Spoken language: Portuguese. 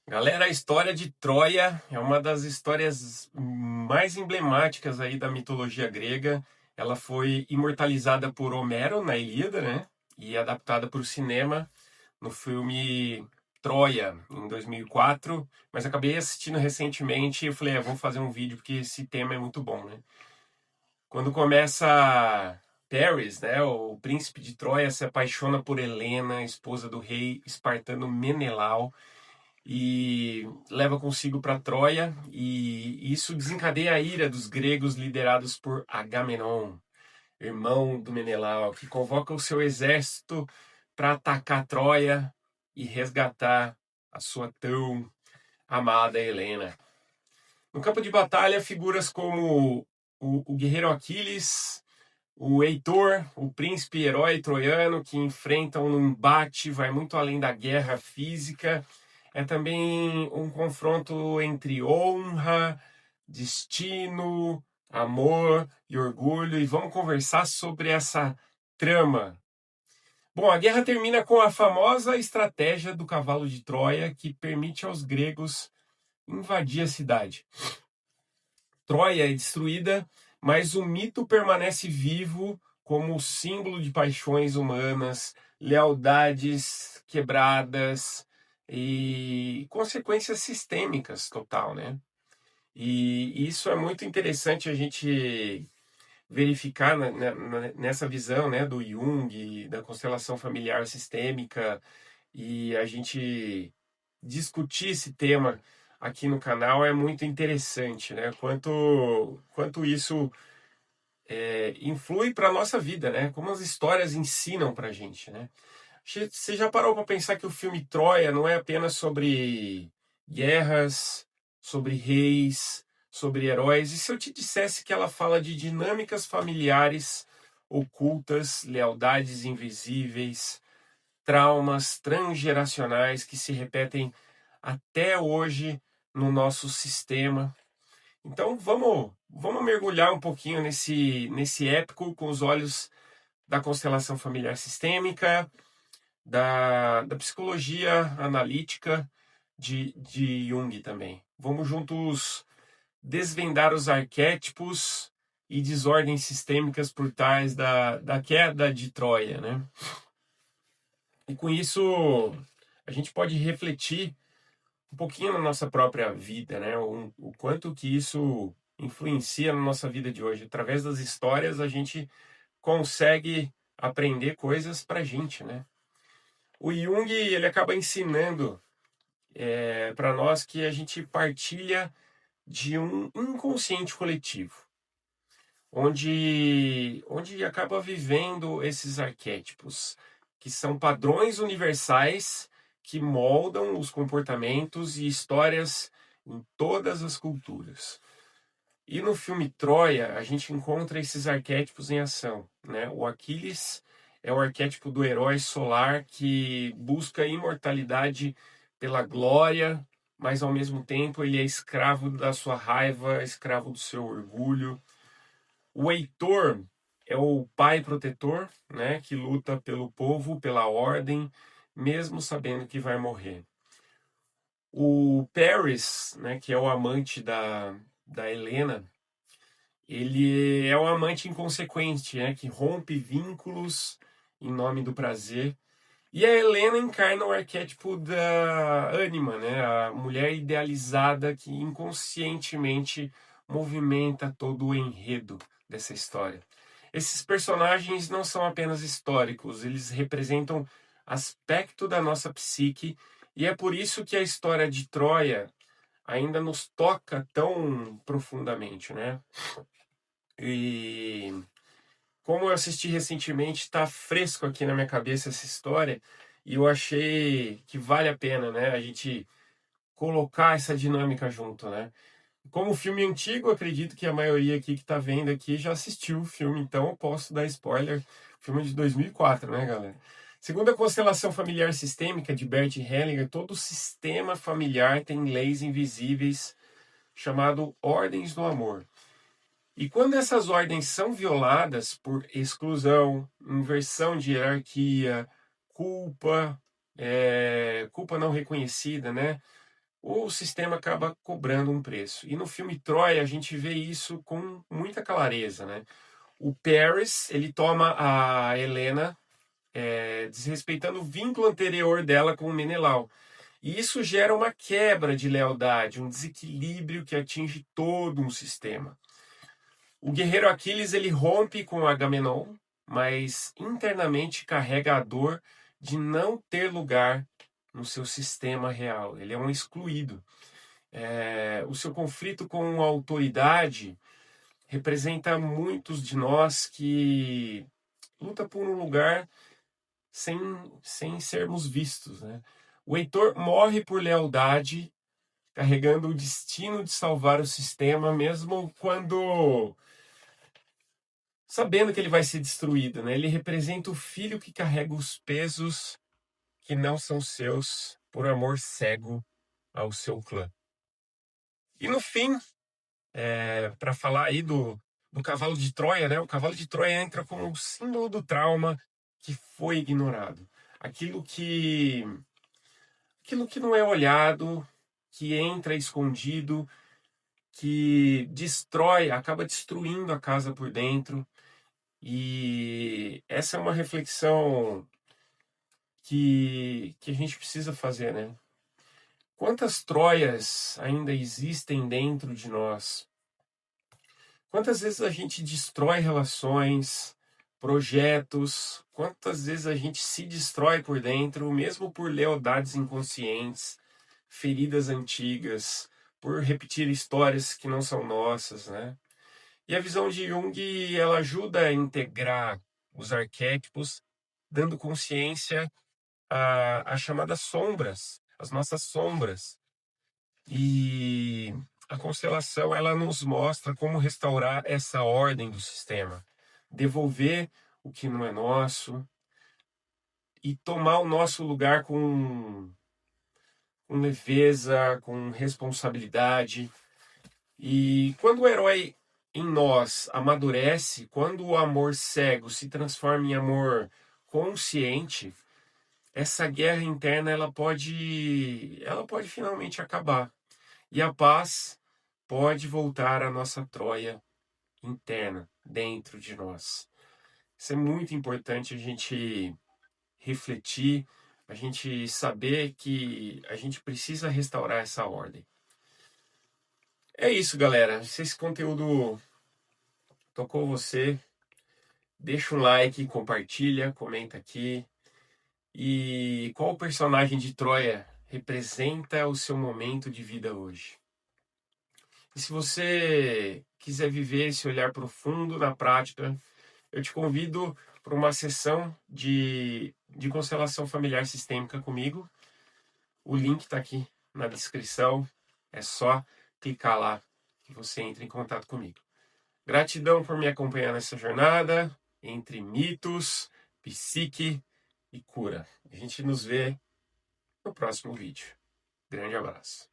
Galera, a história de Troia é uma das histórias mais emblemáticas aí da mitologia grega. Ela foi imortalizada por Homero na Ilíada, né? E adaptada para o cinema no filme Troia, em 2004. Mas acabei assistindo recentemente e eu falei, vou fazer um vídeo porque esse tema é muito bom, né? Quando começa Paris, né? O príncipe de Troia se apaixona por Helena, esposa do rei espartano Menelau, e leva consigo para Troia, e isso desencadeia a ira dos gregos liderados por Agamenon, irmão do Menelau, que convoca o seu exército para atacar Troia e resgatar a sua tão amada Helena. No campo de batalha, figuras como o guerreiro Aquiles, o Heitor, o príncipe herói troiano, que enfrentam no embate, vai muito além da guerra física. É também um confronto entre honra, destino, amor e orgulho. E vamos conversar sobre essa trama. Bom, a guerra termina com a famosa estratégia do cavalo de Troia, que permite aos gregos invadir a cidade. Troia é destruída, mas o mito permanece vivo como símbolo de paixões humanas, lealdades quebradas e consequências sistêmicas total, né? E isso é muito interessante a gente verificar nessa visão, né, do Jung, da constelação familiar sistêmica, e a gente discutir esse tema aqui no canal é muito interessante, né? Quanto isso influi para a nossa vida, né? Como as histórias ensinam para a gente, né? Você já parou para pensar que o filme Troia não é apenas sobre guerras, sobre reis, sobre heróis? E se eu te dissesse que ela fala de dinâmicas familiares ocultas, lealdades invisíveis, traumas transgeracionais que se repetem até hoje no nosso sistema? Então vamos mergulhar um pouquinho nesse épico com os olhos da constelação familiar sistêmica, da psicologia analítica de Jung também. Vamos juntos desvendar os arquétipos e desordens sistêmicas por trás da queda de Troia, né? E com isso a gente pode refletir um pouquinho na nossa própria vida, né? O quanto que isso influencia na nossa vida de hoje. Através das histórias a gente consegue aprender coisas pra gente, né? O Jung, ele acaba ensinando para nós que a gente partilha de um inconsciente coletivo, onde acaba vivendo esses arquétipos, que são padrões universais que moldam os comportamentos e histórias em todas as culturas. E no filme Troia, a gente encontra esses arquétipos em ação, né? O Aquiles é o arquétipo do herói solar que busca a imortalidade pela glória, mas ao mesmo tempo ele é escravo da sua raiva, escravo do seu orgulho. O Heitor é o pai protetor, né, que luta pelo povo, pela ordem, mesmo sabendo que vai morrer. O Paris, né, que é o amante da Helena, ele é um amante inconsequente, né, que rompe vínculos em nome do prazer. E a Helena encarna o arquétipo da ânima, né, a mulher idealizada que inconscientemente movimenta todo o enredo dessa história. Esses personagens não são apenas históricos, eles representam aspecto da nossa psique, e é por isso que a história de Troia ainda nos toca tão profundamente, né? E como eu assisti recentemente, está fresco aqui na minha cabeça essa história, e eu achei que vale a pena, né, a gente colocar essa dinâmica junto, né? Como filme antigo, acredito que a maioria aqui que está vendo aqui já assistiu o filme, então eu posso dar spoiler. Filme de 2004, né, galera? Segundo a constelação familiar sistêmica de Bert Hellinger, todo sistema familiar tem leis invisíveis chamado ordens do amor. E quando essas ordens são violadas por exclusão, inversão de hierarquia, culpa, culpa não reconhecida, né? o sistema acaba cobrando um preço. E no filme Troia a gente vê isso com muita clareza, né? O Paris, ele toma a Helena, desrespeitando o vínculo anterior dela com o Menelau. E isso gera uma quebra de lealdade, um desequilíbrio que atinge todo um sistema. O guerreiro Aquiles, ele rompe com Agamenon, mas internamente carrega a dor de não ter lugar no seu sistema real. Ele é um excluído. O seu conflito com a autoridade representa muitos de nós que luta por um lugar sem sermos vistos, né? O Heitor morre por lealdade, carregando o destino de salvar o sistema, mesmo quando sabendo que ele vai ser destruído, né? Ele representa o filho que carrega os pesos que não são seus por amor cego ao seu clã. E no fim, para falar aí do cavalo de Troia, né? O cavalo de Troia entra como um símbolo do trauma que foi ignorado. Aquilo que não é olhado, que entra escondido, que destrói, acaba destruindo a casa por dentro. E essa é uma reflexão que a gente precisa fazer, né? Quantas Troias ainda existem dentro de nós? Quantas vezes a gente destrói relações, projetos? Quantas vezes a gente se destrói por dentro, mesmo por lealdades inconscientes, feridas antigas, por repetir histórias que não são nossas, né? E a visão de Jung, ela ajuda a integrar os arquétipos, dando consciência às chamadas sombras, as nossas sombras. E a constelação, ela nos mostra como restaurar essa ordem do sistema, devolver o que não é nosso e tomar o nosso lugar com leveza, com responsabilidade. E quando o herói em nós amadurece, quando o amor cego se transforma em amor consciente, essa guerra interna ela pode finalmente acabar. E a paz pode voltar à nossa Troia interna, dentro de nós. Isso é muito importante a gente refletir, a gente saber que a gente precisa restaurar essa ordem. É isso, galera. Se esse conteúdo tocou você, deixa um like, compartilha, comenta aqui. E qual personagem de Troia representa o seu momento de vida hoje? E se você quiser viver esse olhar profundo na prática, eu te convido para uma sessão de constelação familiar sistêmica comigo. O link está aqui na descrição. É só clicar lá que você entra em contato comigo. Gratidão por me acompanhar nessa jornada entre mitos, psique e cura. A gente nos vê no próximo vídeo. Grande abraço.